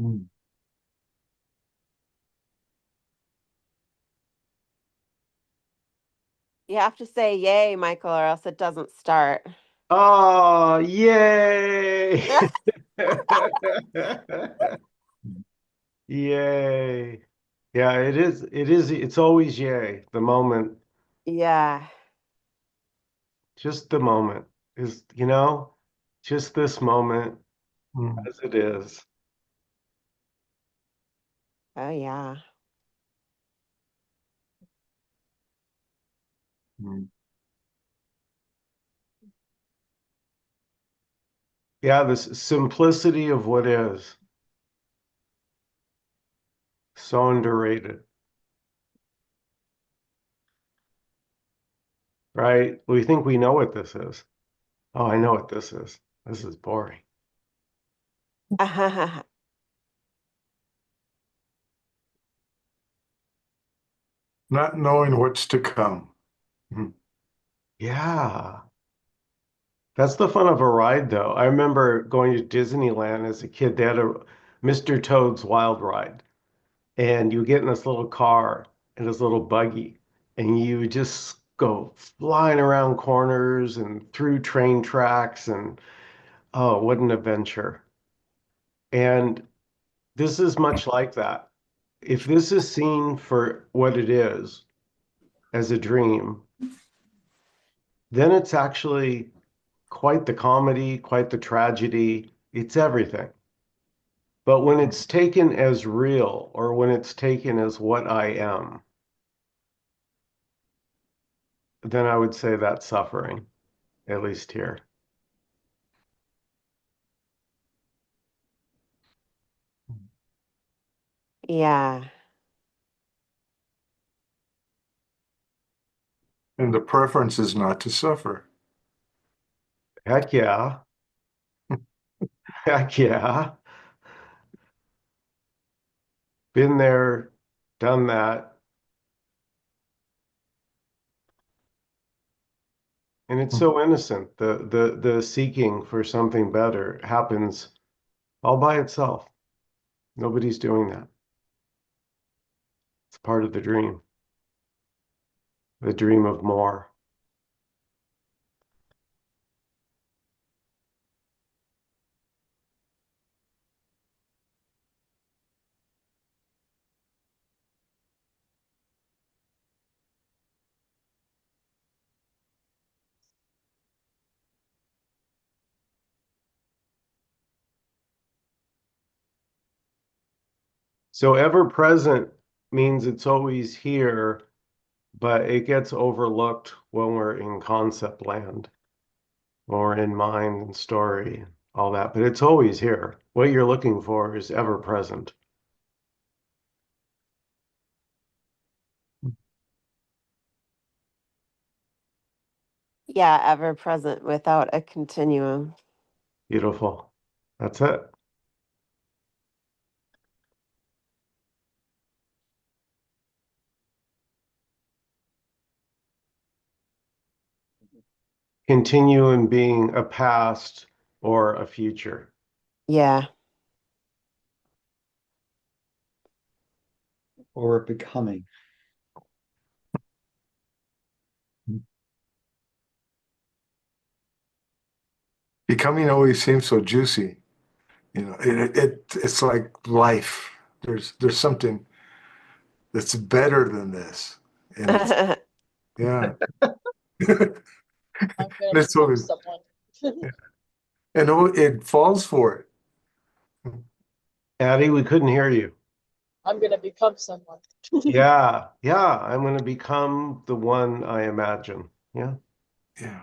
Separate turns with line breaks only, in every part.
Mm.
You have to say yay, Michael, or else it doesn't start.
Oh, yay! Yay. Yeah, it is. It's always yay. The moment,
Yeah.
just the moment is, just this moment
Mm.
as it is.
Oh, yeah.
Mm.
Yeah, this simplicity of what is so underrated, right? We think we know what this is. Oh, I know what this is. This is boring.
Not knowing what's to come. Mm.
Yeah. That's the fun of a ride, though. I remember going to Disneyland as a kid. They had a Mr. Toad's Wild Ride, and you get in this little car and this little buggy, and you would just go flying around corners and through train tracks, and oh, what an adventure. And this is much like that. If this is seen for what it is, as a dream, then it's actually quite the comedy, quite the tragedy. It's everything. But when it's taken as real or when it's taken as what I am, then I would say that's suffering, at least here.
Yeah.
And the preference is not to suffer.
Heck yeah. Heck yeah. Been there, done that. And it's
Mm.
so innocent. The seeking for something better happens all by itself. Nobody's doing that. It's part of the dream of more. So ever present means it's always here, but it gets overlooked when we're in concept land or in mind and story, all that. But it's always here. What you're looking for is ever present.
Yeah, ever present without a continuum.
Beautiful. That's it. Continue in being a past or a future.
Yeah.
or becoming.
Becoming always seems so juicy. It's like life. There's something that's better than this. And it's yeah. And
I'm gonna
it's
become
always
someone.
and it falls for it.
Addie, we couldn't hear you.
I'm gonna become someone.
Yeah, yeah, I'm going to become the one I imagine. Yeah.
Yeah.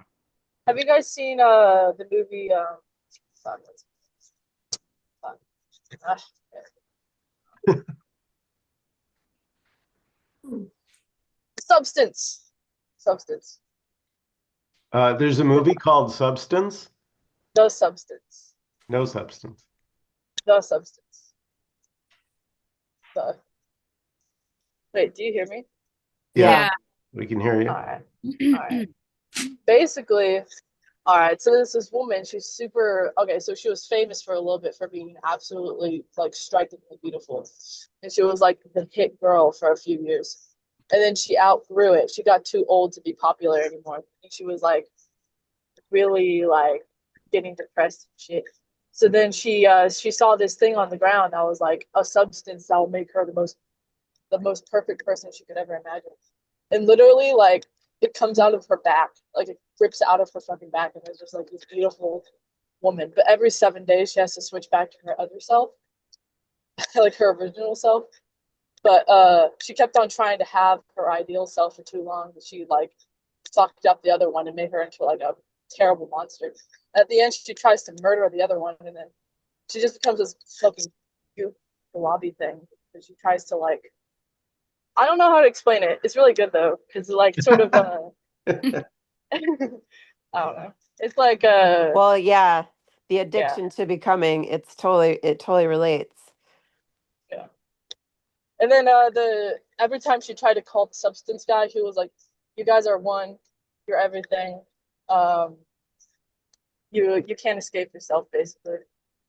Have you guys seen the movie fuck, fuck, ah, Substance? Substance.
There's a movie called Substance.
The substance.
No substance.
The substance. The wait, do you hear me?
Yeah,
Yeah.
Yeah.
we can hear
All
you.
right. All right. Basically, All right, so there's this woman. She's super okay. So she was famous for a little bit for being absolutely like strikingly beautiful, and she was like the hit girl for a few years, and then she outgrew it. She got too old to be popular anymore, and she was like really like getting depressed and shit. So then she saw this thing on the ground that was like a substance that will make her the most perfect person she could ever imagine. And literally, like, it comes out of her back, like it rips out of her fucking back, and there's just like this beautiful woman. But every 7 days, she has to switch back to her other self, like her original self. But she kept on trying to have her ideal self for too long. That she like sucked up the other one and made her into like a terrible monster. At the end, she tries to murder the other one, and then she just becomes this fucking cute lobby thing. And she tries to like I don't know how to explain it. It's really good though, because like sort of I don't know. It's like
Well, yeah, the
yeah,
addiction to becoming, it totally relates.
yeah. And then the every time she tried to call the substance guy, he was like, "You guys are one. You're everything. Um, you can't escape yourself, basically."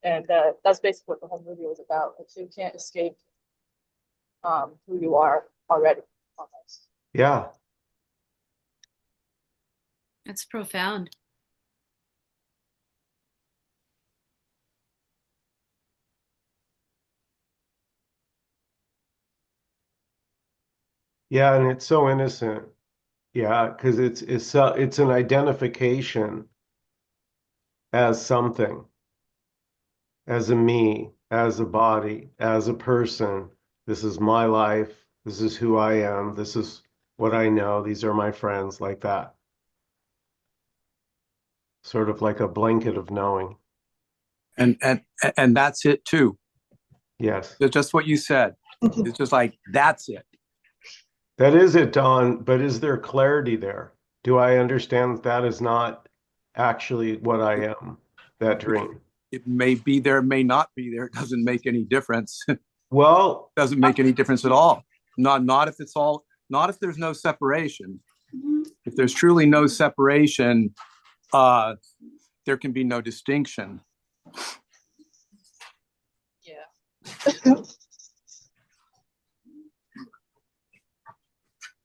And that's basically what the whole movie was about. Like you can't escape who you are already, almost.
Yeah.
That's profound.
Yeah, and it's so innocent. Yeah, because it's an identification as something, as a me, as a body, as a person. This is my life. This is who I am. This is what I know. These are my friends, like that. Sort of like a blanket of knowing.
And that's it too.
Yes.
It's just what you said. It's just like that's it.
That is it, Don, but is there clarity there? Do I understand that that is not actually what I am, that dream?
It may be there, may not be there. It doesn't make any difference. It
Well,
doesn't make any difference at all. Not if it's all, not if there's no separation. If there's truly no separation, there can be no distinction.
Yeah.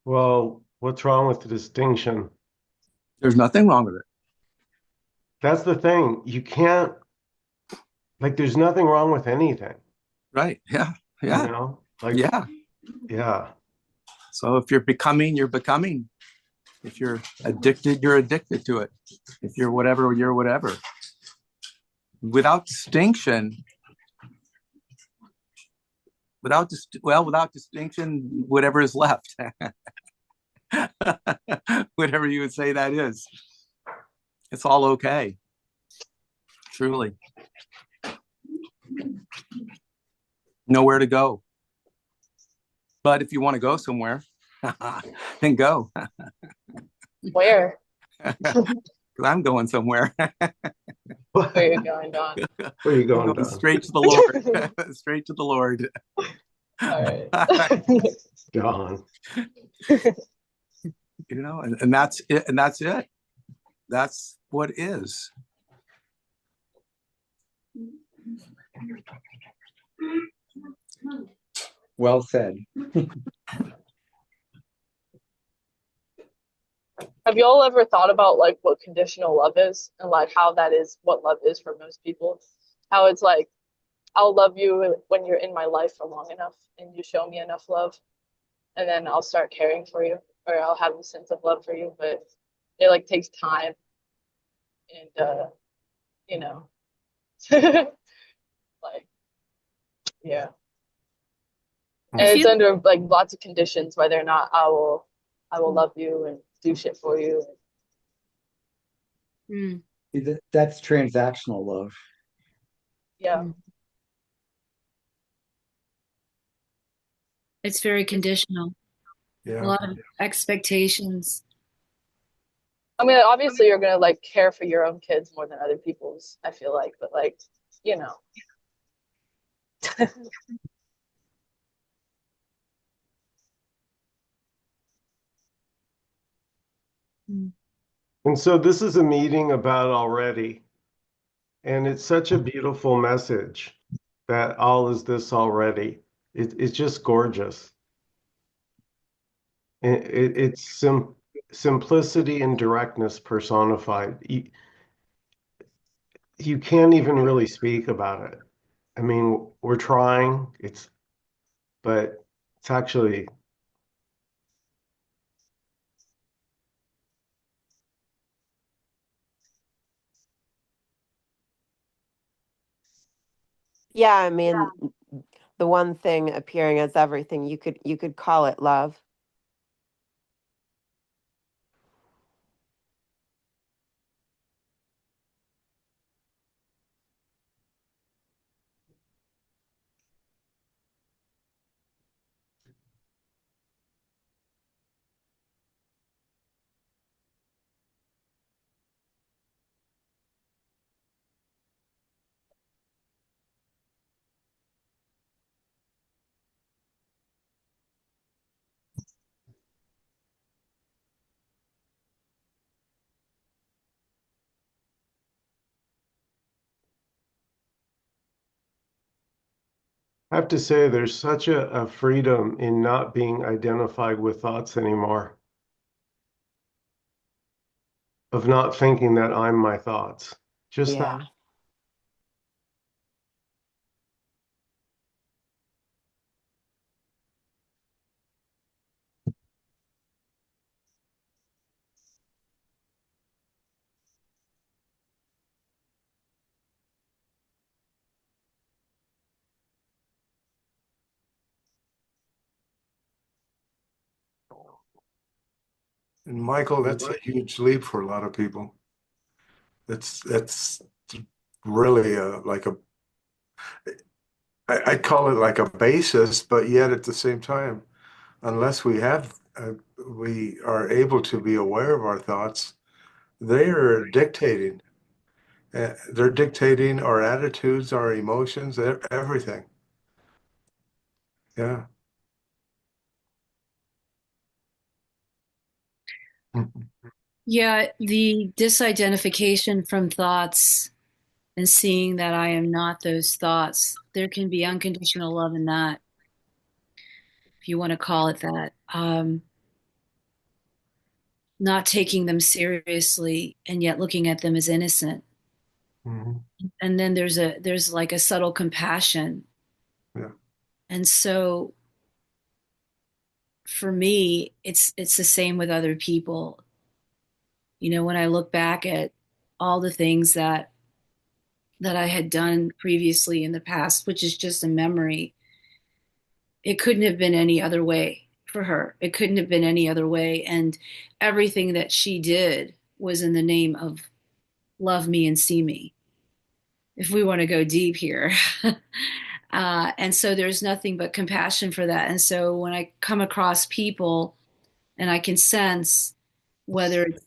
well, what's wrong with the distinction?
There's nothing wrong with it.
That's the thing. You can't, like, there's nothing wrong with anything,
Right. Yeah.
you
Yeah.
know? Like,
Yeah.
yeah.
So if you're becoming, you're becoming. If you're addicted, you're addicted to it. If you're whatever, you're whatever. Without distinction, without distinction, whatever is left. Whatever you would say that is. It's all okay. Truly. Nowhere to go. But if you want to go somewhere, then go.
Where?
Because I'm going somewhere.
Where are you going, Don?
Where are you
I'm
going,
going
Don?
straight to the Lord. Straight to the Lord.
All right.
Don.
You know, and that's it. And that's it. That's what is.
Well said.
Have you all ever thought about like what conditional love is and like how that is what love is for most people? How it's like I'll love you when you're in my life for long enough and you show me enough love, and then I'll start caring for you or I'll have a sense of love for you, but it like takes time and you know like yeah. And
I
it's
feel
under like lots of conditions whether or not I will love you and do shit for you.
mm,
That's transactional love.
Yeah.
mm. It's very conditional. A
Yeah.
lot of expectations.
I mean, obviously you're gonna like care for your own kids more than other people's, I feel like, but like, you know.
Mm.
And so this is a meeting about already. And it's such a beautiful message that all is this already. It's just gorgeous. It's simplicity and directness personified. You can't even really speak about it. I mean, we're trying, but it's actually,
Yeah, I mean, the one thing appearing as everything, you could call it love.
I have to say, there's such a freedom in not being identified with thoughts anymore, of not thinking that I'm my thoughts. Just that.
Yeah.
And Michael, that's a huge leap for a lot of people. It's really I'd call it like a basis, but yet at the same time, unless we are able to be aware of our thoughts, they are dictating. They're dictating our attitudes, our emotions, everything. Yeah.
Yeah, the disidentification from thoughts and seeing that I am not those thoughts. There can be unconditional love in that, if you want to call it that. Not taking them seriously and yet looking at them as innocent.
Mhm.
And then there's like a subtle compassion.
Yeah.
And so for me, it's the same with other people. You know, when I look back at all the things that I had done previously in the past, which is just a memory, it couldn't have been any other way for her. It couldn't have been any other way. And everything that she did was in the name of love me and see me, if we want to go deep here. And so there's nothing but compassion for that. And so when I come across people and I can sense whether it's,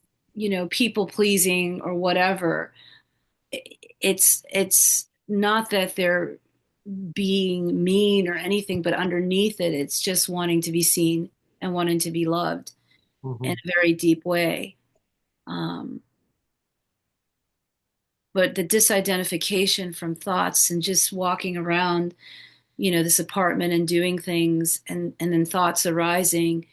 people pleasing or whatever, it's not that they're being mean or anything, but underneath it, it's just wanting to be seen and wanting to be loved in
Mhm.
a very deep way. Um, but the disidentification from thoughts and just walking around, this apartment and doing things and then thoughts arising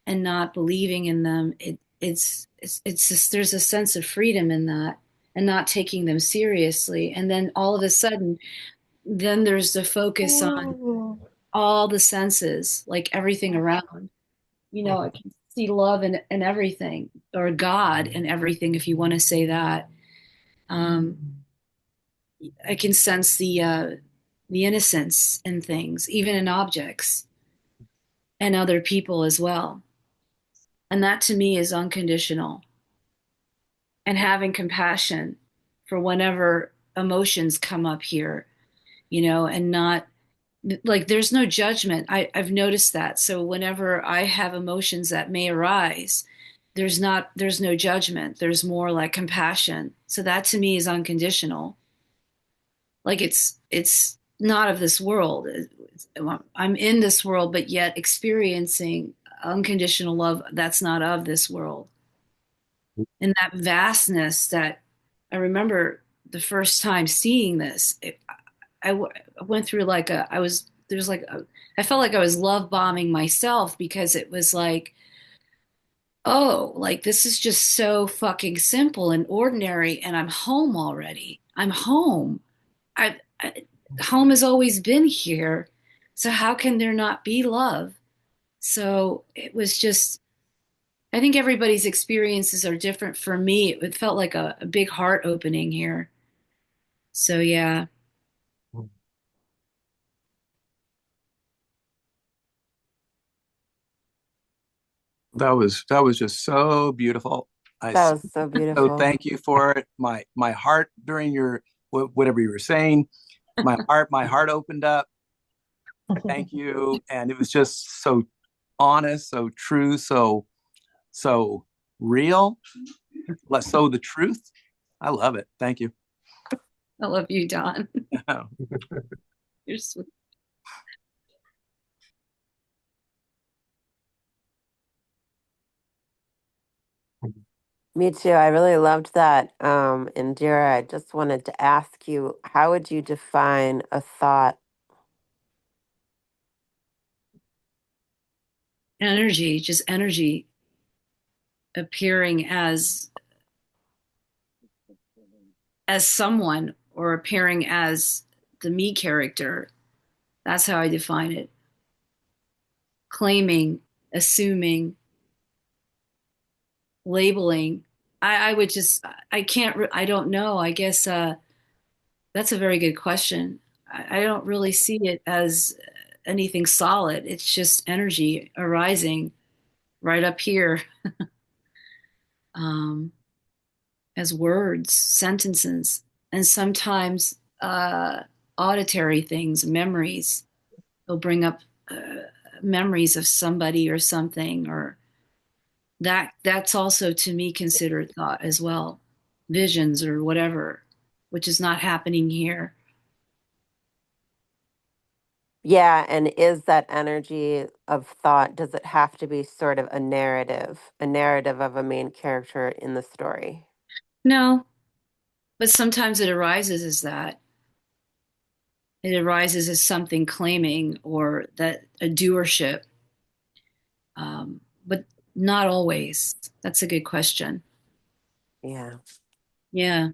and not believing in them, it's just there's a sense of freedom in that and not taking them seriously. And then all of a sudden, then there's the focus on all the senses, like everything around. I can see love in everything, or God in everything, if you want to say that. I can sense the innocence in things, even in objects and other people as well. And that to me is unconditional. And having compassion for whenever emotions come up here, and not like there's no judgment. I've noticed that. So whenever I have emotions that may arise, there's no judgment. There's more like compassion. So that to me is unconditional. Like it's not of this world. I'm in this world, but yet experiencing unconditional love that's not of this world. and that vastness that I remember the first time seeing this. I went through like a, I was, there's like, a, I felt like I was love bombing myself because it was like, oh, like this is just so fucking simple and ordinary, and I'm home already. I'm home. I home has always been here. So how can there not be love? So it was just, I think everybody's experiences are different. For me, it felt like a big heart opening here. So yeah.
That was just so beautiful.
That was so
So
beautiful.
thank you for it. My heart during your whatever you were saying, my heart opened up. Thank you, and it was just so honest, so true, so real. So the truth. I love it. Thank you.
I love you, Don. You're sweet.
Me too. I really loved that. Indira, I just wanted to ask you, how would you define a thought?
Energy, just energy appearing as someone or appearing as the me character. That's how I define it. Claiming, assuming, labeling. I would just, I can't, I don't know. I guess that's a very good question. I don't really see it as anything solid. It's just energy arising right up here, um, as words, sentences, and sometimes auditory things, memories. They'll bring up memories of somebody or something, or that's also to me considered thought as well, visions or whatever, which is not happening here.
Yeah, and is that energy of thought, does it have to be sort of a narrative of a main character in the story?
No, but sometimes it arises as that. It arises as something claiming or that a doership, but not always. That's a good question.
Yeah.
Yeah.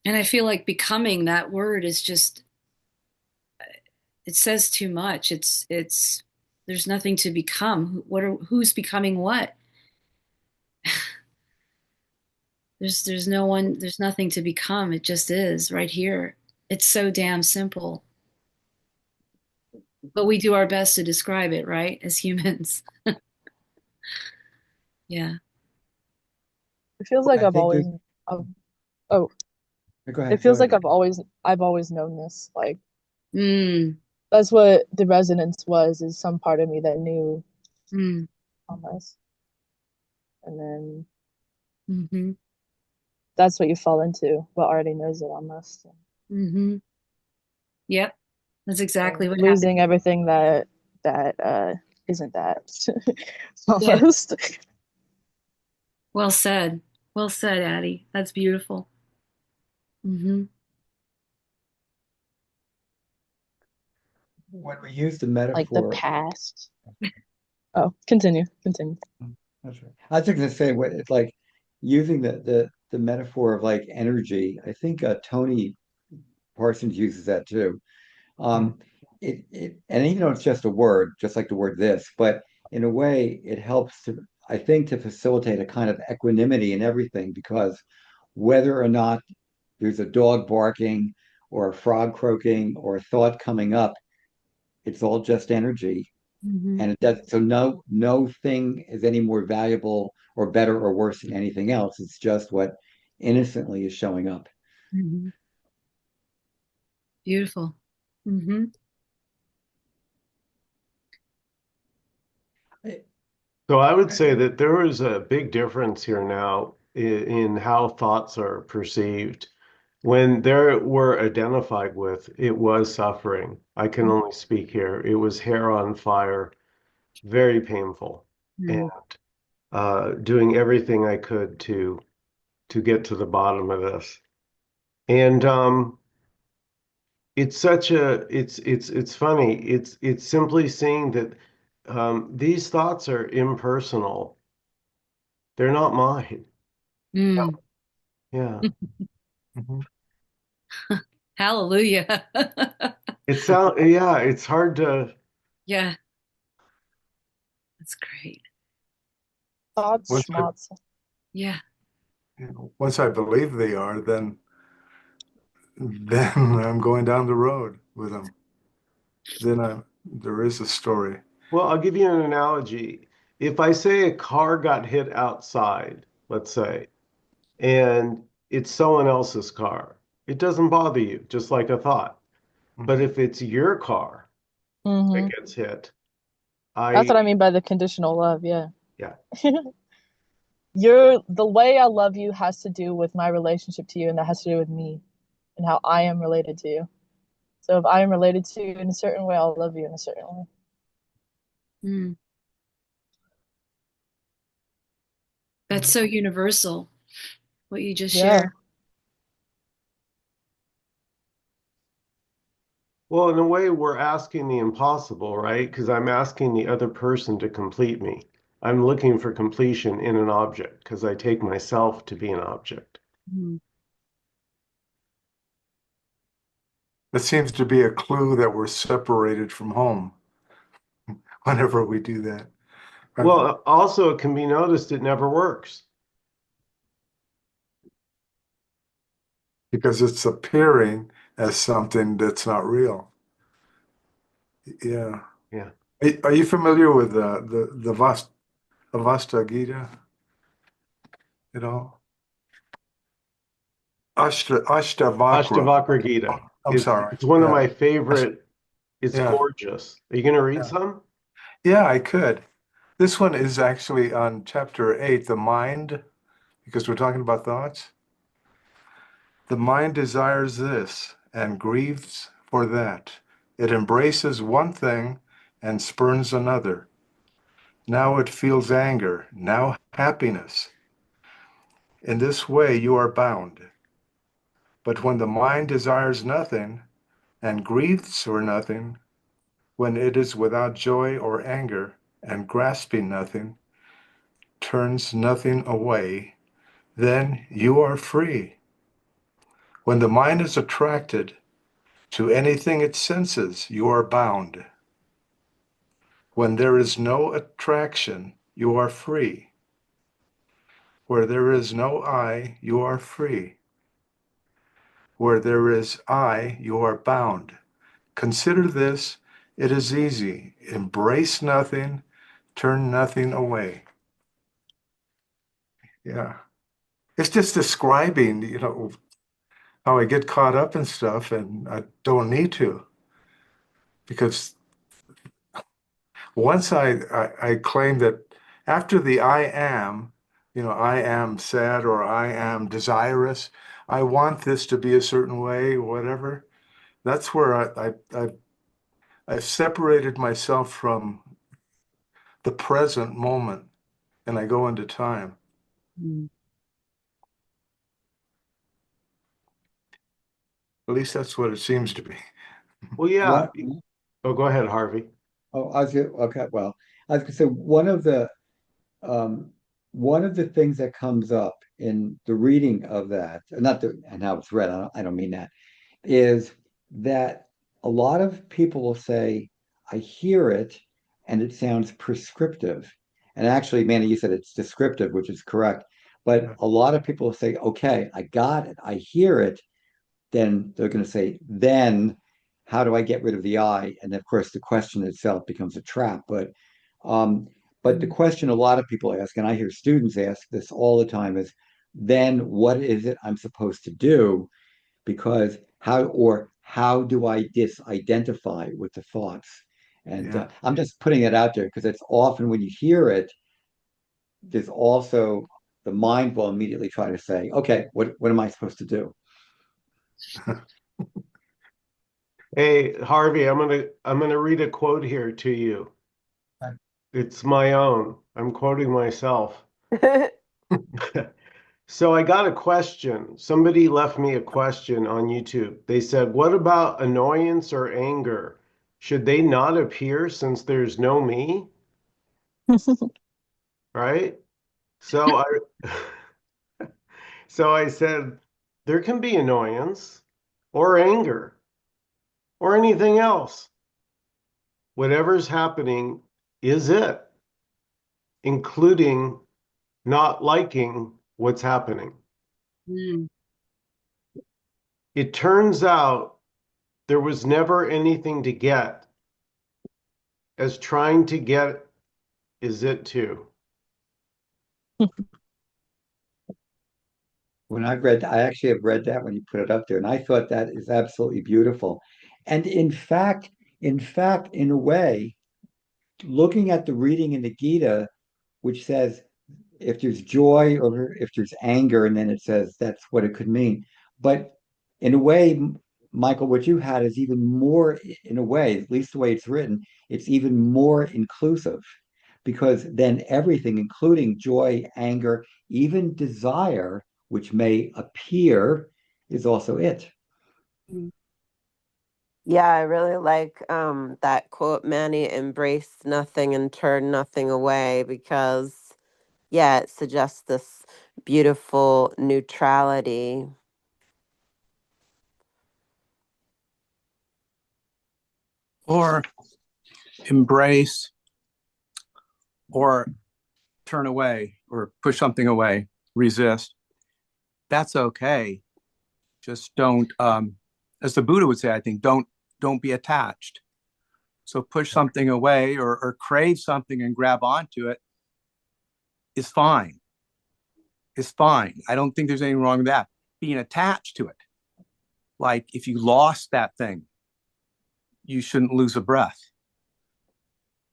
And I feel like becoming, that word is just, it says too much. It's there's nothing to become. Who's becoming what? There's no one, there's nothing to become. It just is right here. It's so damn simple. But we do our best to describe it, right? As humans. Yeah.
It feels like
I think there's,
I've oh,
go
it
ahead, go
feels like
ahead.
I've always known this. Like
Mm,
that's what the resonance was, is some part of me that knew
mm,
almost. And then
mm-hmm,
that's what you fall into, what already knows it almost.
mm-hmm. Yep. That's exactly
And
what happened.
losing everything that isn't that
Yeah.
almost.
Well said. Well said, Addie. That's beautiful. Mm-hmm.
When we use the
Like the
metaphor,
past. Oh, continue.
that's right. I was just going to say, what it's like using the metaphor of like energy. I think Tony Parsons uses that too. Um, and even though it's just a word, just like the word this, but in a way, it helps to, I think, to facilitate a kind of equanimity in everything, because whether or not there's a dog barking or a frog croaking or a thought coming up, it's all just energy.
Mm-hmm.
And it does, so no thing is any more valuable or better or worse than anything else. It's just what innocently is showing up.
Mm-hmm. Beautiful. Mm-hmm.
So I would say that there is a big difference here now in how thoughts are perceived. When they were identified with, it was suffering. I can only speak here. It was hair on fire, very painful, and
Mm.
doing everything I could to get to the bottom of this. And it's such a it's funny. It's simply seeing that these thoughts are impersonal. They're not mine.
Mm.
Yeah.
Mhm.
Hallelujah.
Yeah, it's hard to
Yeah, that's great.
Thoughts,
Once I,
schmots.
Yeah.
once I believe they are, then I'm going down the road with them. There is a story.
Well, I'll give you an analogy. If I say a car got hit outside, let's say, and it's someone else's car, it doesn't bother you, just like a thought. But
Mhm.
if it's your car that
Mm-hmm.
gets hit,
That's
I,
what I mean by the conditional love, yeah.
yeah.
The way I love you has to do with my relationship to you, and that has to do with me and how I am related to you. So if I am related to you in a certain way, I'll love you in a certain way.
Mm. That's so universal, what you just
Yeah.
shared.
Well, in a way, we're asking the impossible, right? Because I'm asking the other person to complete me. I'm looking for completion in an object because I take myself to be an object.
Mm.
It seems to be a clue that we're separated from home whenever we do that.
Well, also, it can be noticed it never works.
Because it's appearing as something that's not real. Yeah.
Yeah.
Are you familiar with the Avasta Gita at all? Ashtavakra.
Ashtavakra Gita.
I'm sorry.
It's one of
Yeah.
my favorite. It's
Yeah.
gorgeous. Are you going to read
Yeah.
some?
Yeah, I could. This one is actually on chapter 8, the mind, because we're talking about thoughts. The mind desires this and grieves for that. It embraces one thing and spurns another. Now it feels anger, now happiness. In this way you are bound. But when the mind desires nothing and grieves for nothing, when it is without joy or anger and grasping nothing, turns nothing away, then you are free. When the mind is attracted to anything it senses, you are bound. When there is no attraction, you are free. Where there is no I, you are free. Where there is I, you are bound. Consider this, it is easy. Embrace nothing, turn nothing away. Yeah. It's just describing, how I get caught up in stuff and I don't need to. Because once I claim that after the I am, I am sad or I am desirous, I want this to be a certain way, whatever. That's where I've separated myself from the present moment and I go into time.
Mm.
At least that's what it seems to be.
Well, yeah.
What?
Oh, go ahead, Harvey.
Oh, okay. Well, I was gonna say um, one of the things that comes up in the reading of that, not the and how it's read. I don't mean that. Is that a lot of people will say, I hear it and it sounds prescriptive. And actually, Manny, you said it's descriptive, which is correct. But
Yeah.
a lot of people will say, okay, I got it, I hear it. Then they're going to say, then how do I get rid of the I? And of course, the question itself becomes a trap. Um, but the
Mm.
question a lot of people ask, and I hear students ask this all the time, is then what is it I'm supposed to do? Because how do I disidentify with the thoughts? And
Yeah.
I'm just putting it out there because it's often when you hear it, there's also the mind will immediately try to say, okay, what am I supposed to do?
Hey, Harvey, I'm gonna read a quote here to you.
Okay.
It's my own. I'm quoting myself. So I got a question. Somebody left me a question on YouTube. They said, "What about annoyance or anger? Should they not appear since there's no me?" Right? So I so I said, there can be annoyance or anger or anything else. Whatever's happening is it, including not liking what's happening.
Mm.
It turns out there was never anything to get, as trying to get is it too.
When I actually have read that when you put it up there, and I thought that is absolutely beautiful. And in a way, looking at the reading in the Gita, which says if there's joy or if there's anger, and then it says that's what it could mean. But in a way, Michael, what you had is even more, in a way, at least the way it's written, it's even more inclusive because then everything, including joy, anger, even desire, which may appear, is also it.
Mm.
Yeah, I really like that quote, Manny, embrace nothing and turn nothing away, because yeah, it suggests this beautiful neutrality.
Or embrace or turn away or push something away, resist. That's okay. Just don't, as the Buddha would say, I think, don't be attached. So push something away or crave something and grab onto it is fine. Is fine. I don't think there's anything wrong with that. Being attached to it, like if you lost that thing, you shouldn't lose a breath.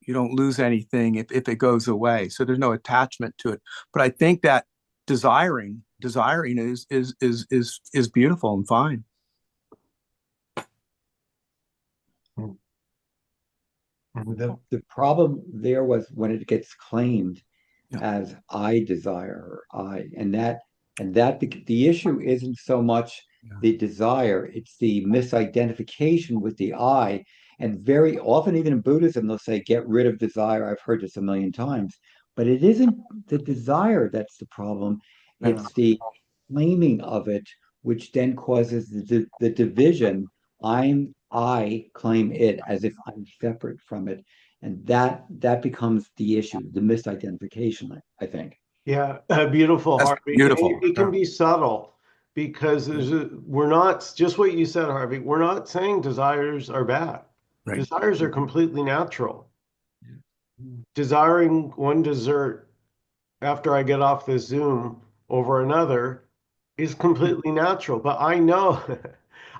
You don't lose anything if it goes away. So there's no attachment to it. But I think that desiring is beautiful and fine.
The problem there was when it gets claimed
Yeah.
as I desire or and that the issue isn't so much
Yeah.
the desire, it's the misidentification with the I. And very often, even in Buddhism, they'll say, get rid of desire. I've heard this a million times, but it isn't the desire that's the problem.
Yeah.
It's the claiming of it, which then causes the division. I claim it as if I'm separate from it. And that becomes the issue, the misidentification, I think.
Yeah, beautiful,
That's
Harvey. And
beautiful.
it can
Yeah.
be subtle because we're not, just what you said, Harvey, we're not saying desires are bad.
Right.
Desires are completely natural. Desiring one dessert after I get off this Zoom over another is completely natural. But I know,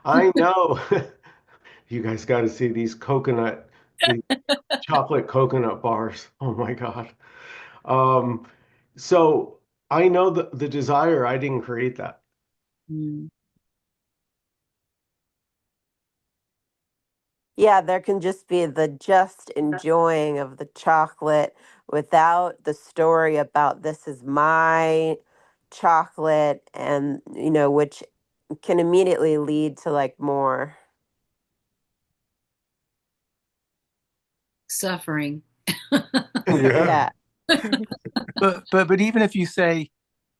I know, you guys got to see these chocolate coconut bars. Oh my God. Um, so I know the desire, I didn't create that.
Mm.
Yeah, there can just be the just enjoying of the chocolate without the story about this is my chocolate, and which can immediately lead to like more.
Suffering.
Yeah.
Yeah.
But even if you say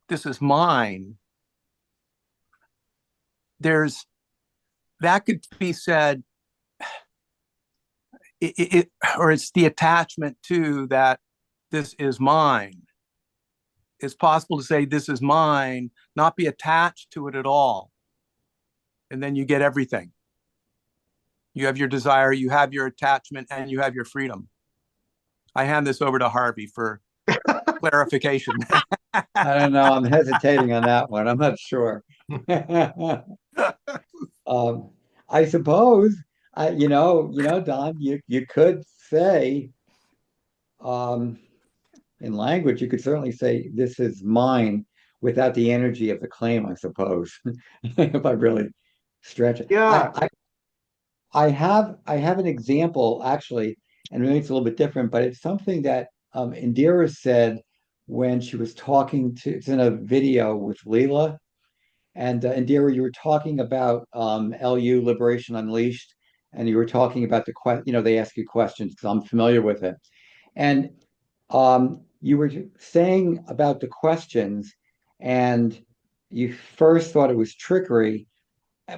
this is mine, there's that could be said or it's the attachment to that this is mine. It's possible to say this is mine, not be attached to it at all, and then you get everything. You have your desire, you have your attachment, and you have your freedom. I hand this over to Harvey for clarification.
I don't know. I'm hesitating on that one. I'm not sure. Um, I suppose, Don, you could say, um, in language, you could certainly say this is mine without the energy of the claim, I suppose, if I really stretch it.
Yeah.
I have an example actually, and maybe it's a little bit different, but it's something that Indira said when she was talking to, it's in a video with Leela. And Indira, you were talking about LU, Liberation Unleashed, and you were talking about they ask you questions because I'm familiar with it. And you were saying about the questions, and you first thought it was trickery,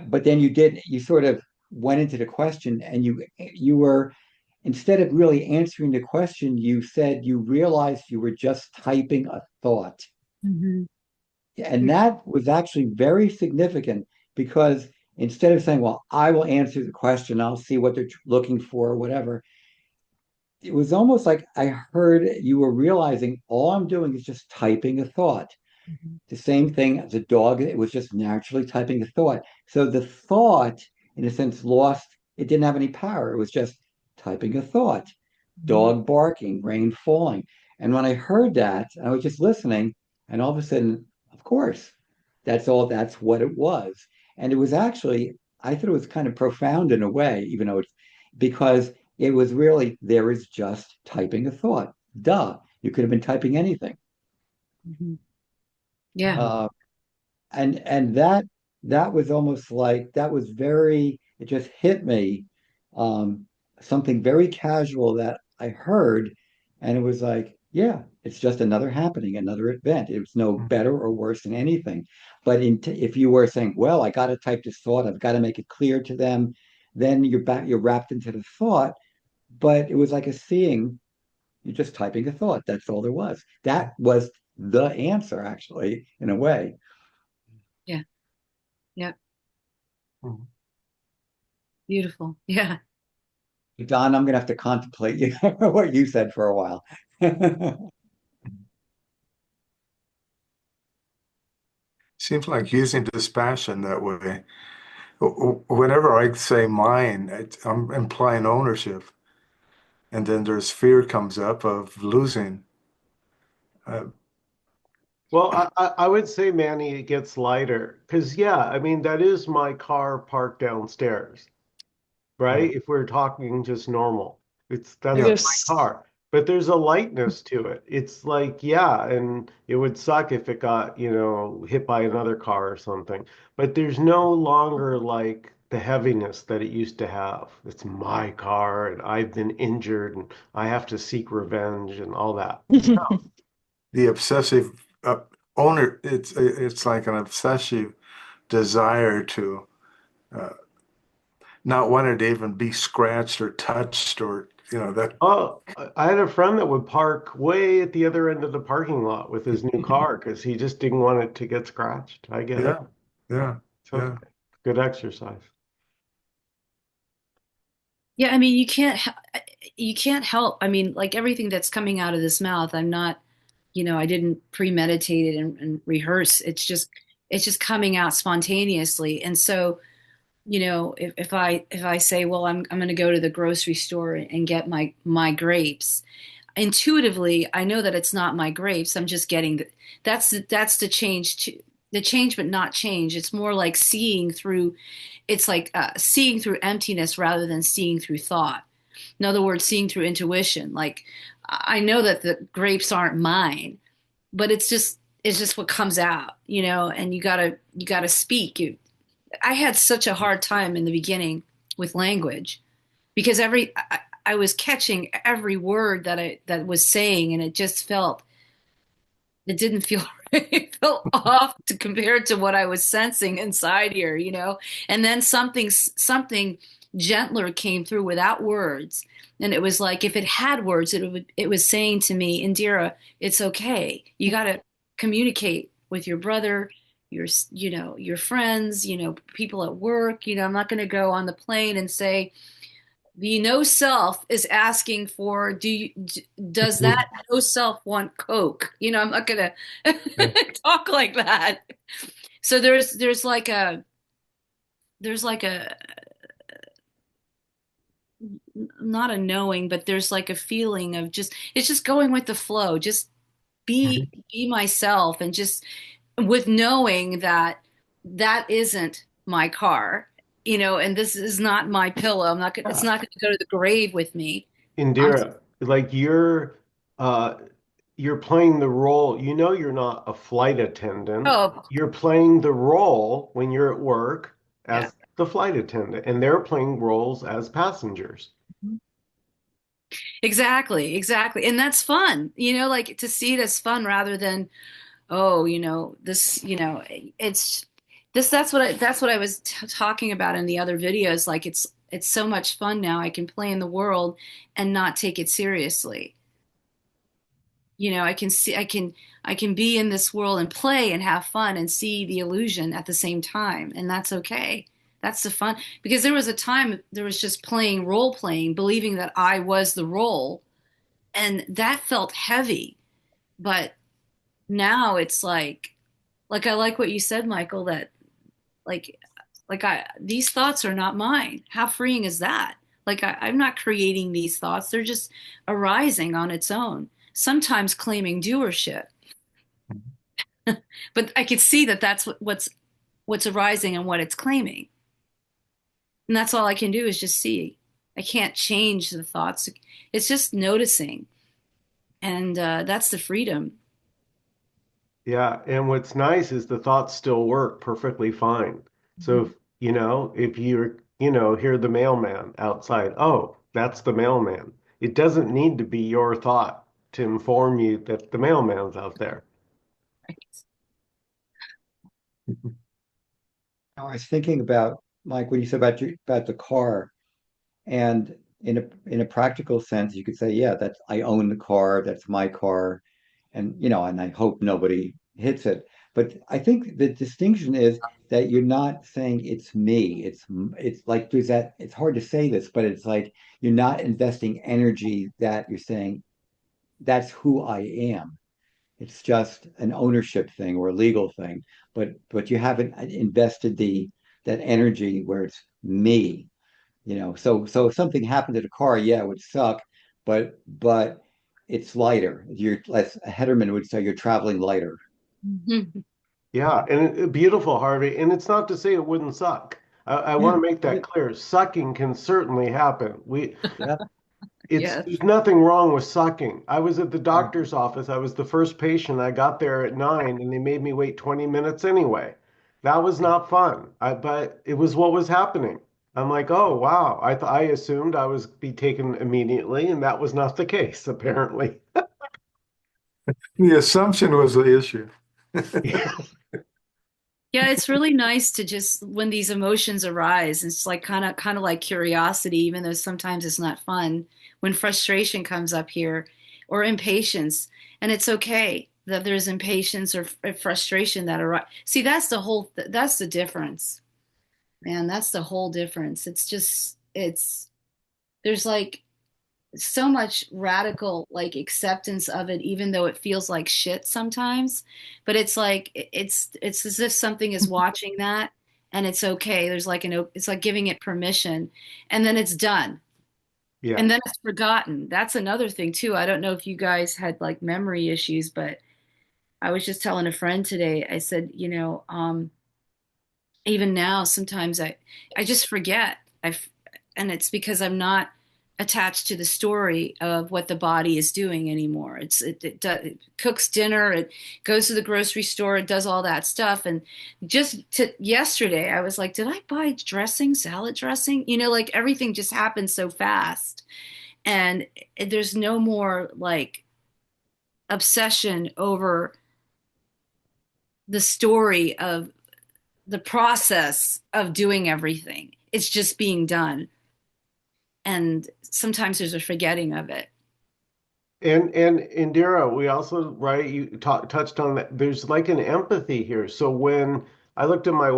but then you sort of went into the question, and you were, instead of really answering the question, you said you realized you were just typing a thought.
Mm-hmm.
And that was actually very significant because instead of saying, well, I will answer the question, I'll see what they're looking for, or whatever, it was almost like I heard you were realizing all I'm doing is just typing a thought.
Mm-hmm.
The same thing as a dog, it was just naturally typing a thought. So the thought, in a sense, lost, it didn't have any power. It was just typing a thought,
Mm-hmm.
dog barking, rain falling. And when I heard that, I was just listening, and all of a sudden, of course, that's what it was. And it was actually, I thought it was kind of profound in a way, even though it's because it was really, there is just typing a thought. Duh, you could have been typing anything.
Mm-hmm. Yeah.
Uh, and that was almost like that was very, it just hit me, um something very casual that I heard, and it was like, yeah, it's just another happening, another event. It was no better or worse than anything. But if you were saying, well, I got to type this thought, I've got to make it clear to them, then you're wrapped into the thought. But it was like a seeing, you're just typing a thought, that's all there was. That was the answer, actually, in a way.
Yeah. Yeah.
Mhm.
Beautiful. Yeah.
Don, I'm gonna have to contemplate you what you said for a while.
Seems like using dispassion that way. Whenever I say mine, I'm implying ownership. And then there's fear comes up of losing. Uh,
Well, I would say, Manny, it gets lighter because, yeah, I mean, that is my car parked downstairs, right?
mm,
If we're talking just normal,
I
that's
yeah,
my
guess.
car. But there's a lightness to it. It's like, yeah, and it would suck if it got, hit by another car or something. But there's no longer like the heaviness that it used to have. It's my car and I've been injured and I have to seek revenge and all that.
the obsessive owner. It's like an obsessive desire to uh, not want it to even be scratched or touched or that.
Oh, I had a friend that would park way at the other end of the parking lot with his new car because he just didn't want it to get scratched. I get it.
Yeah, yeah,
It's
yeah.
okay. Good exercise.
Yeah. I mean, you can't help. I mean, like everything that's coming out of this mouth, I'm not, I didn't premeditate it and rehearse. It's just coming out spontaneously. And so, if I say, well, I'm going to go to the grocery store and get my grapes, intuitively I know that it's not my grapes. I'm just getting that's the change, to the change but not change. It's more like seeing through, it's like seeing through emptiness rather than seeing through thought. In other words, seeing through intuition. Like, I know that the grapes aren't mine, but it's just what comes out, and you gotta speak. I had such a hard time in the beginning with language because I was catching every word that was saying, and it didn't feel it felt off compared to what I was sensing inside here, And then something gentler came through without words, and it was like if it had words, it was saying to me, Indira, it's okay. You got to communicate with your brother, your friends, people at work. I'm not going to go on the plane and say, the no self is asking for, does that no self want Coke? I'm not gonna
Yeah.
talk like that. So there's like a not a knowing, but there's like a feeling of, just it's just going with the flow. Just be myself, and just with knowing that that isn't my car, and this is not my pillow. It's
Yeah.
not going to go to the grave with me. I'm
Indira, like uh you're playing the role. You know you're not a flight attendant.
Oh,
You're playing the role when you're at work
yeah.
as the flight attendant, and they're playing roles as passengers.
Exactly, exactly. And that's fun, like to see it as fun rather than, oh, this, it's that's what I was talking about in the other videos. Like it's so much fun now. I can play in the world and not take it seriously. I can see I can be in this world and play and have fun and see the illusion at the same time, and that's okay. That's the fun, because there was a time there was just playing role playing, believing that I was the role, and that felt heavy. But now it's like I like what you said, Michael, that like I these thoughts are not mine. How freeing is that? Like I'm not creating these thoughts. They're just arising on its own, sometimes claiming doership. But I could see that that's what's arising and what it's claiming. And that's all I can do is just see. I can't change the thoughts. It's just noticing. And that's the freedom.
Yeah, and what's nice is the thoughts still work perfectly fine. So if, if hear the mailman outside, oh, that's the mailman. It doesn't need to be your thought to inform you that the mailman's out there.
I was thinking about, Mike, when you said about the car, and in a practical sense, you could say, yeah, that's I own the car, that's my car, and and I hope nobody hits it. But I think the distinction is that you're not saying it's me. It's like there's that. It's hard to say this, but it's like you're not investing energy that you're saying that's who I am. It's just an ownership thing or a legal thing, but you haven't invested the that energy where it's me. So if something happened to the car, yeah, it would suck, but it's lighter. You're, as Hederman would say, you're traveling lighter.
Mhm.
Yeah, and beautiful, Harvey. And it's not to say it wouldn't suck. I want
Yeah,
to make that clear. Sucking can certainly happen.
yeah,
Yes.
There's nothing wrong with sucking. I was at the
right.
doctor's office. I was the first patient. I got there at 9 and they made me wait 20 minutes anyway. That was not fun. But it was what was happening. I'm like, oh wow. I assumed I was be taken immediately, and that was not the case, apparently.
The assumption was the issue.
Yeah, it's really nice to just when these emotions arise, it's like kind of like curiosity, even though sometimes it's not fun. When frustration comes up here, or impatience, and it's okay that there's impatience or frustration that arise. See, that's the difference, man. That's the whole difference. It's there's like so much radical like acceptance of it, even though it feels like shit sometimes. But it's like it's as if something is watching that, and it's okay. There's like it's like giving it permission, and then it's done,
Yeah.
and then it's forgotten. That's another thing too. I don't know if you guys had like memory issues, but I was just telling a friend today. I said, even now sometimes I just forget. And it's because I'm not attached to the story of what the body is doing anymore. It cooks dinner, it goes to the grocery store, it does all that stuff. And yesterday I was like, did I buy dressing, salad dressing? Like everything just happens so fast, and there's no more like obsession over the story of the process of doing everything. It's just being done. And sometimes there's a forgetting of it.
And Indira, we also, right, you touched on that. There's like an empathy here. So when I looked at my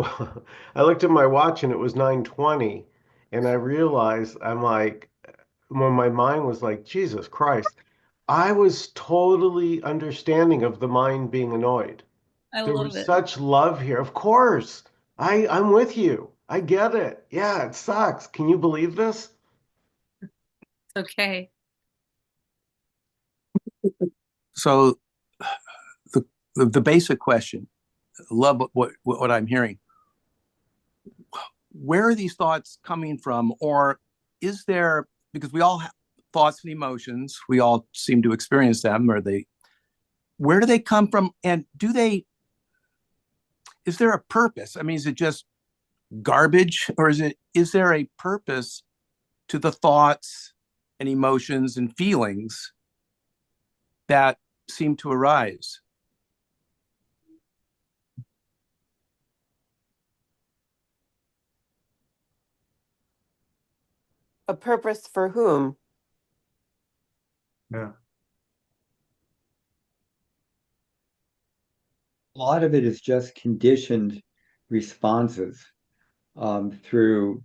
I looked at my watch and it was 9:20, and I realized I'm like, when my mind was like, Jesus Christ, I was totally understanding of the mind being annoyed.
I
There
love
was
it.
such love here. Of course. I'm with you. I get it. Yeah, it sucks. Can you believe this?
It's okay.
So the basic question. Love what I'm hearing. Where are these thoughts coming from, or is there, because we all have thoughts and emotions, we all seem to experience them, or they, where do they come from, and is there a purpose? I mean, is it just garbage, or is there a purpose to the thoughts and emotions and feelings that seem to arise?
A purpose for whom?
Yeah.
A lot of it is just conditioned responses through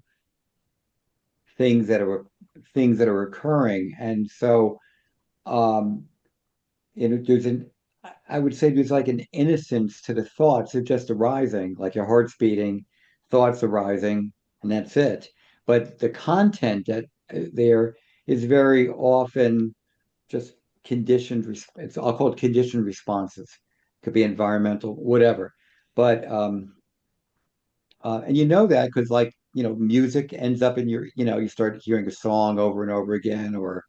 things that are things that are occurring, and so um, there's an I would say there's like an innocence to the thoughts. They're just arising, like your heart's beating, thoughts arising, and that's it. But the content that there is very often just conditioned. I'll call it conditioned responses. Could be environmental, whatever. But and you know that because like music ends up in your you start hearing a song over and over again or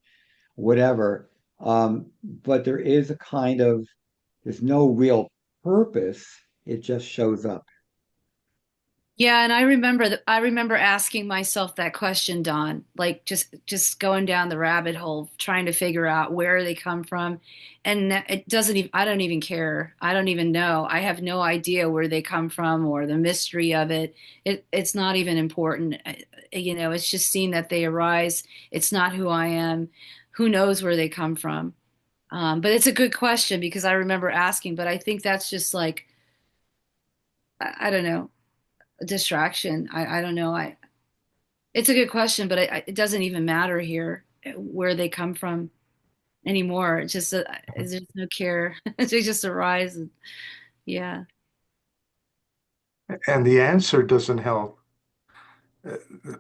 whatever. But there is a kind of there's no real purpose. It just shows up.
Yeah, and I remember asking myself that question, Don, like just going down the rabbit hole, trying to figure out where they come from. And it doesn't even, I don't even care. I don't even know. I have no idea where they come from or the mystery of it. It's not even important. It's just seeing that they arise. It's not who I am. Who knows where they come from? But it's a good question because I remember asking, but I think that's just like, I don't know, a distraction. I don't know. It's a good question, but it doesn't even matter here where they come from anymore. It's just there's no care. They just arise. And, yeah.
And the answer doesn't help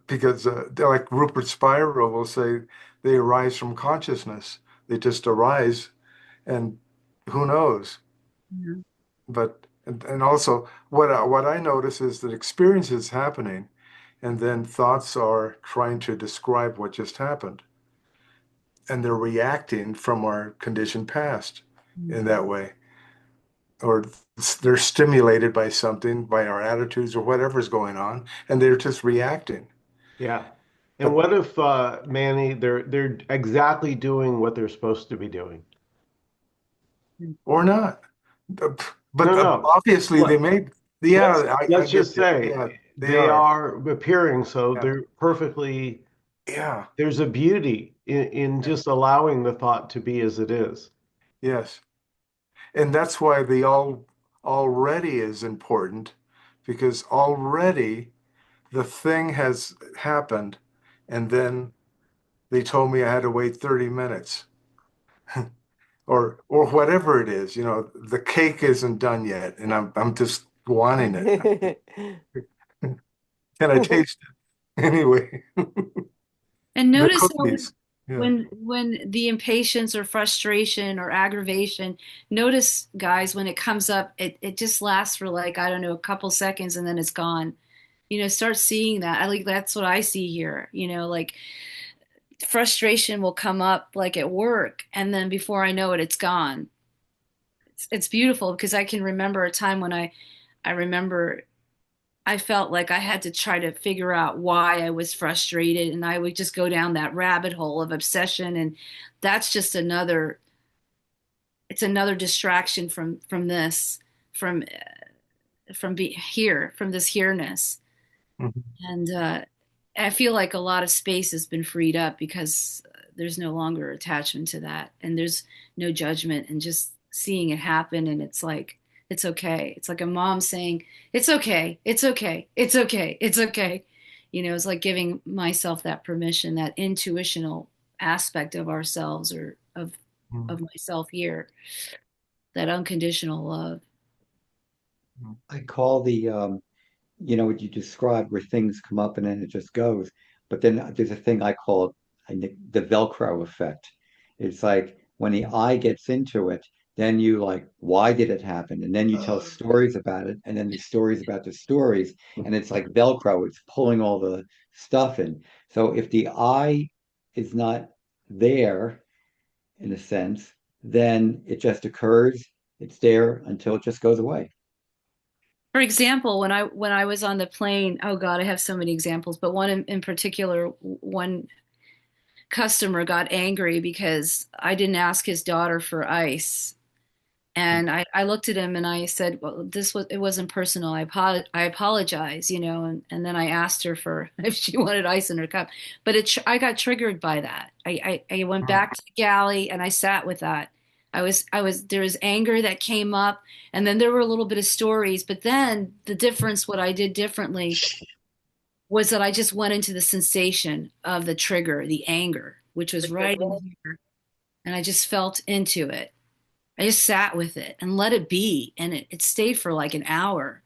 because like Rupert Spira will say, they arise from consciousness. They just arise, and who knows?
Yeah.
But and also what I notice is that experience is happening, and then thoughts are trying to describe what just happened, and they're reacting from our conditioned past in that way, or they're stimulated by something, by our attitudes or whatever's going on, and they're just reacting.
Yeah. And
But
what if Manny, they're exactly doing what they're supposed to be doing?
or not.
No,
But
no.
obviously they
Let,
may.
let's
Yeah, I
let's
get
just
you.
say
Yeah, they
they
are.
are appearing, so
Yeah,
they're perfectly,
yeah,
there's a beauty in
yeah.
just allowing the thought to be as it is.
Yes. And that's why the already is important, because already the thing has happened, and then they told me I had to wait 30 minutes or whatever it is. The cake isn't done yet, and I'm just wanting it. Can I taste it anyway?
And
The
notice how
cookies. Yeah.
when the impatience or frustration or aggravation, notice guys when it comes up, it just lasts for like, I don't know, a couple seconds and then it's gone. Start seeing that. I like that's what I see here. Like frustration will come up like at work and then before I know it, it's gone. It's beautiful because I can remember a time when I remember I felt like I had to try to figure out why I was frustrated, and I would just go down that rabbit hole of obsession, and that's just it's another distraction from from be here, from this here-ness.
Mhm.
And I feel like a lot of space has been freed up because there's no longer attachment to that, and there's no judgment, and just seeing it happen, and it's like it's okay. It's like a mom saying, "It's okay, it's okay, it's okay, it's okay." It's like giving myself that permission, that intuitional aspect of ourselves or of myself here, that unconditional love.
I call what you described where things come up and then it just goes. But then there's a thing I call the Velcro effect. It's like when the eye gets into it, then you like, why did it happen? And then you tell stories about it, and then the stories about the stories, and it's like Velcro, it's pulling all the stuff in. So if the I is not there, in a sense, then it just occurs, it's there until it just goes away.
For example, when I was on the plane, oh God, I have so many examples, but one in particular, one customer got angry because I didn't ask his daughter for ice. And I looked at him and I said, well, it wasn't personal. I apologize, and then I asked her for if she wanted ice in her cup. But I got triggered by that. I went back to the galley and I sat with that. There was anger that came up, and then there were a little bit of stories. But then the difference, what I did differently was that I just went into the sensation of the trigger, the anger, which was right in here. And I just felt into it. I just sat with it and let it be. And it stayed for like an hour.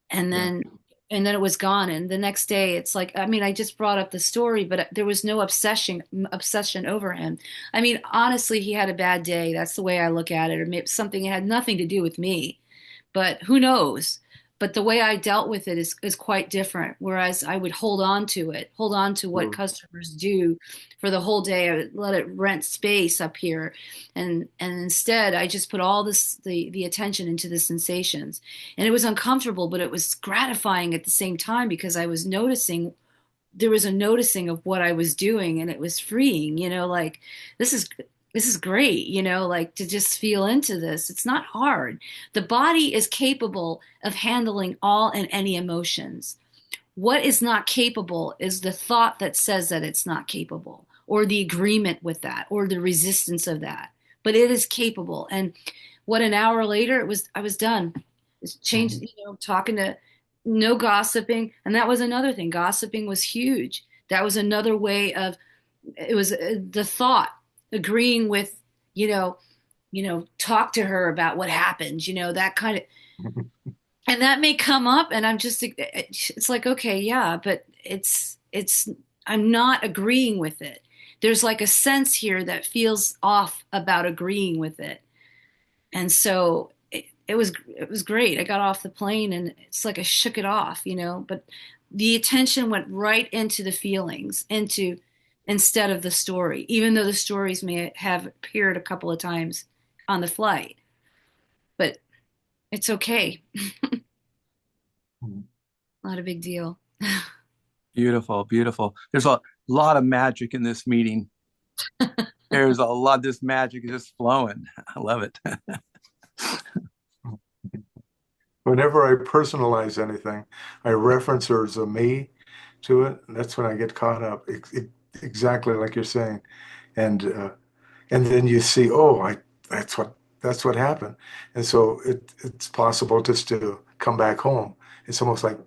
And
Yeah.
then it was gone. And the next day it's like, I mean, I just brought up the story, but there was no obsession over him. I mean, honestly, he had a bad day. That's the way I look at it. Or maybe something that had nothing to do with me. But who knows? But the way I dealt with it is quite different. Whereas I would hold on to what
Mm.
customers do for the whole day. I would let it rent space up here, and instead I just put all the attention into the sensations, and it was uncomfortable, but it was gratifying at the same time because I was noticing there was a noticing of what I was doing, and it was freeing, like this is this is great, like to just feel into this. It's not hard. The body is capable of handling all and any emotions. What is not capable is the thought that says that it's not capable, or the agreement with that, or the resistance of that. But it is capable. And what, an hour later, I was done. It's changed, talking to, no gossiping. And that was another thing. Gossiping was huge. That was another way of, it was the thought, agreeing with, you know, talk to her about what happened, that kind of, and that may come up and I'm just, it's like, okay, yeah, but I'm not agreeing with it. There's like a sense here that feels off about agreeing with it. And so it was great. I got off the plane and it's like I shook it off, but the attention went right into the feelings, into, instead of the story, even though the stories may have appeared a couple of times on the flight, but it's okay. Not a big deal.
Beautiful, beautiful. There's a lot of magic in this meeting. There's a lot. This magic is just flowing. I love it.
Whenever I personalize anything, I reference there's a me to it, and that's when I get caught up. Exactly like you're saying, and and then you see, oh, that's what happened, and so it's possible just to come back home. It's almost like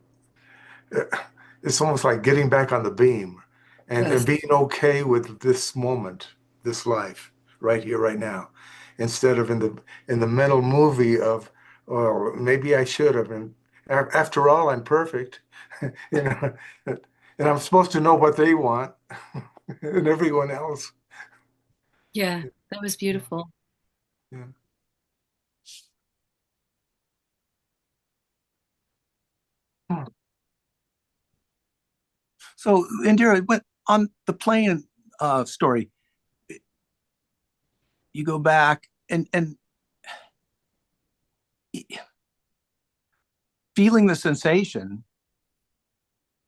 it's almost like getting back on the beam, and
Yes.
being okay with this moment, this life, right here, right now, instead of in the mental movie of, well, maybe I should have been. After all, I'm perfect, you know, and I'm supposed to know what they want, and everyone else.
Yeah, that was beautiful.
Yeah.
So, Indira, on the plane story, you go back and feeling the sensation.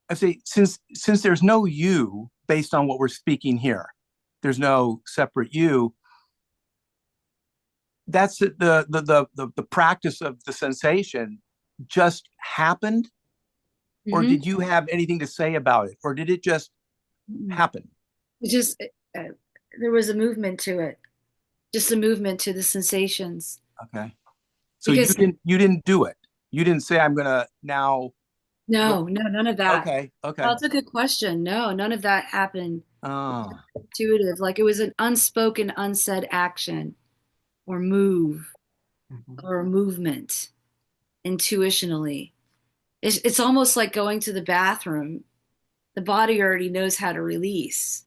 I say, since there's no you based on what we're speaking here, there's no separate you. That's the practice of the sensation just happened, or
Hmm.
did you have anything to say about it, or did it just happen?
It just, uh, there was a movement to it, just a movement to the sensations.
Okay. So
Because
you didn't do it. You didn't say I'm gonna now.
no, no, none of that.
Okay. Okay.
That's a good question. No, none of that happened.
Oh.
Intuitive, like it was an unspoken, unsaid action or move
Mhm.
or movement intuitionally. It's almost like going to the bathroom. The body already knows how to release.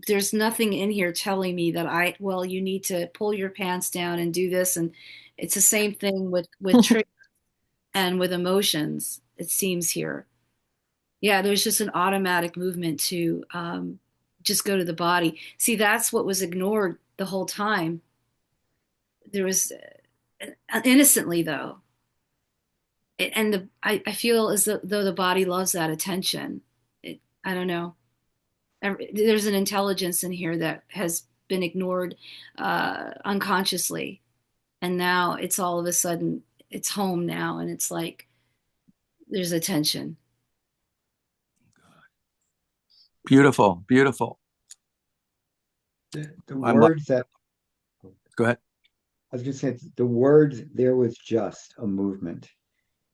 there's nothing in here telling me that well, you need to pull your pants down and do this. And it's the same thing with triggers and with emotions, it seems here. Yeah, there's just an automatic movement to just go to the body. See, that's what was ignored the whole time. There was innocently though. I feel as though the body loves that attention. I don't know. There's an intelligence in here that has been ignored unconsciously, and now it's all of a sudden it's home now, and it's like there's attention.
Beautiful, beautiful.
The
I'm like,
words that
go ahead.
I was just saying, the words "there was just a movement."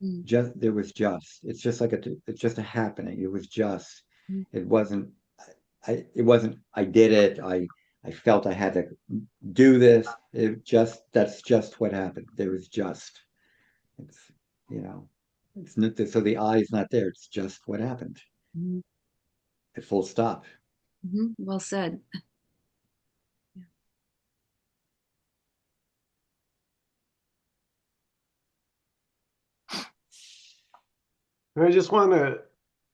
Mm.
Just there was just. It's just like it's just a happening. It was just.
Mm.
It wasn't. It wasn't. I did it. I felt I had to do this. It just. That's just what happened. There was just. It's you know. It's not. So the I is not there. It's just what happened.
Mm-hmm.
A full stop.
Mm-hmm. Well said.
I just want to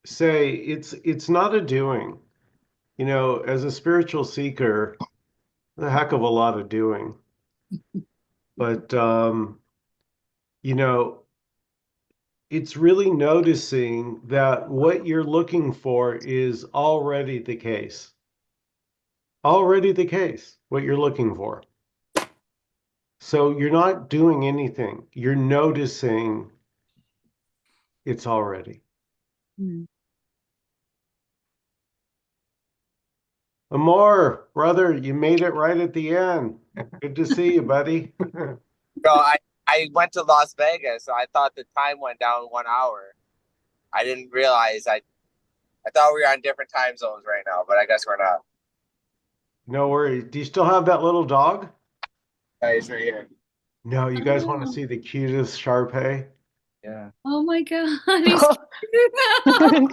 say it's not a doing. You know, as a spiritual seeker, a heck of a lot of doing. But you know, it's really noticing that what you're looking for is already the case. Already the case, what you're looking for. So you're not doing anything. You're noticing it's already.
Mm.
Amor, brother, you made it right at the end. Good to see you, buddy.
No, I went to Las Vegas, so I thought the time went down 1 hour. I didn't realize I thought we were on different time zones right now, but I guess we're not.
No worries. Do you still have that little dog?
Yeah, he's right here.
No, you guys want to
Oh,
see the cutest Shar-Pei?
Yeah.
oh my God, he's cute.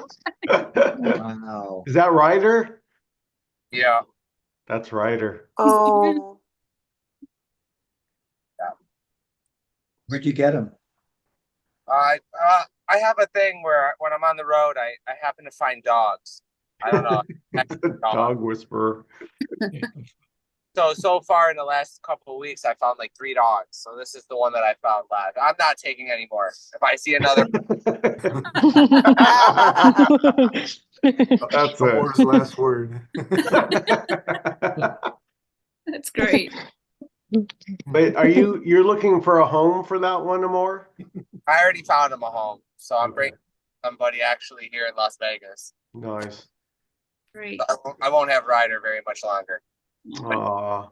Wow.
Is that Ryder?
Yeah.
That's Ryder.
He's cute.
Oh,
Yeah.
Where'd you get him?
I have a thing where when I'm on the road, I happen to find dogs. I don't know.
The dog whisperer.
So far in the last couple of weeks, I found like 3 dogs. So this is the one that I found last. I'm not taking any more. If I see another,
That's
Amor's last word.
That's great.
But you're looking for a home for that one, Amor?
I already found him a home. So I'm
Okay.
bringing somebody actually here in Las Vegas.
Nice.
Great.
I won't have Ryder very much longer.
Aw.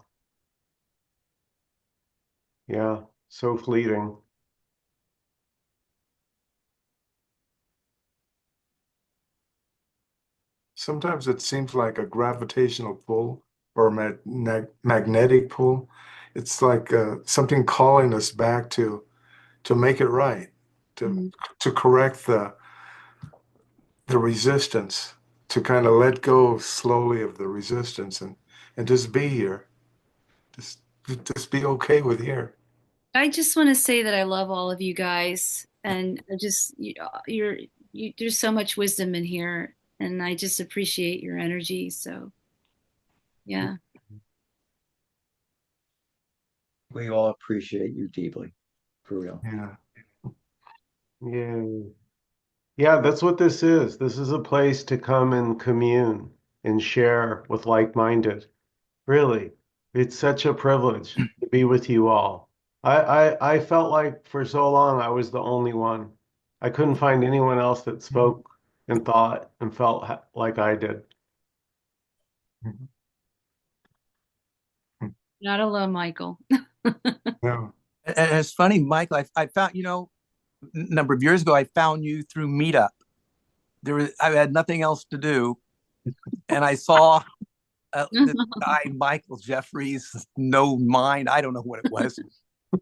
Yeah, so fleeting.
Sometimes it seems like a gravitational pull or magnetic pull. It's like something calling us back to make it right, to
Mhm.
to correct the resistance, to kind of let go slowly of the resistance and just be here. Just just be okay with here.
I just want to say that I love all of you guys, and there's so much wisdom in here, and I just appreciate your energy. So, yeah.
We all appreciate you deeply, for real.
Yeah.
Yeah. Yeah, that's what this is. This is a place to come and commune and share with like-minded. Really, it's such a privilege to be with you all. I felt like for so long I was the only one. I couldn't find anyone else that spoke and thought and felt like I did.
Not alone, Michael.
No.
And it's funny, Michael, I found, a number of years ago, I found you through Meetup. I had nothing else to do. And I saw this guy, Michael Jeffries, no mind, I don't know what it was.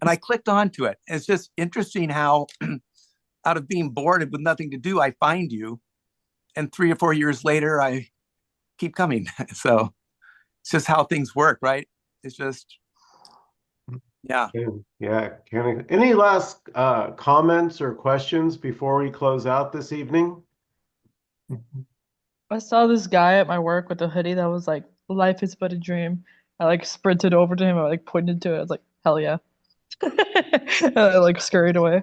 And I clicked onto it. It's just interesting how out of being bored with nothing to do, I find you. And 3 or 4 years later, I keep coming. So it's just how things work, right? It's just, yeah.
Yeah. Any last comments or questions before we close out this evening?
I saw this guy at my work with a hoodie that was like, "Life is but a dream." I like sprinted over to him. I like pointed to it. I was like, "Hell yeah!" And I like scurried away.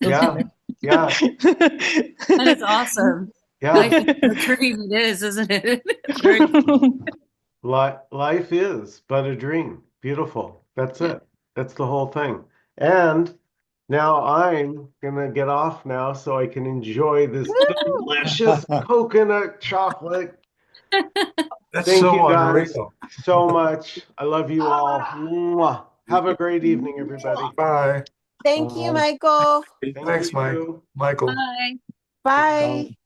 It was
Yeah.
funny.
Yeah.
That is awesome. Life
Yeah.
is a dream. It is, isn't it?
Life is but a dream. Beautiful. That's it. That's the whole thing. And now I'm gonna get off now so I can enjoy this delicious coconut chocolate.
That's
Thank
so
you guys
unreal.
so much. I love you all. Mwah. Have a great evening, everybody.
Bye.
Thank you, Michael.
Thank
Thanks,
you.
Michael.
Bye.
Bye.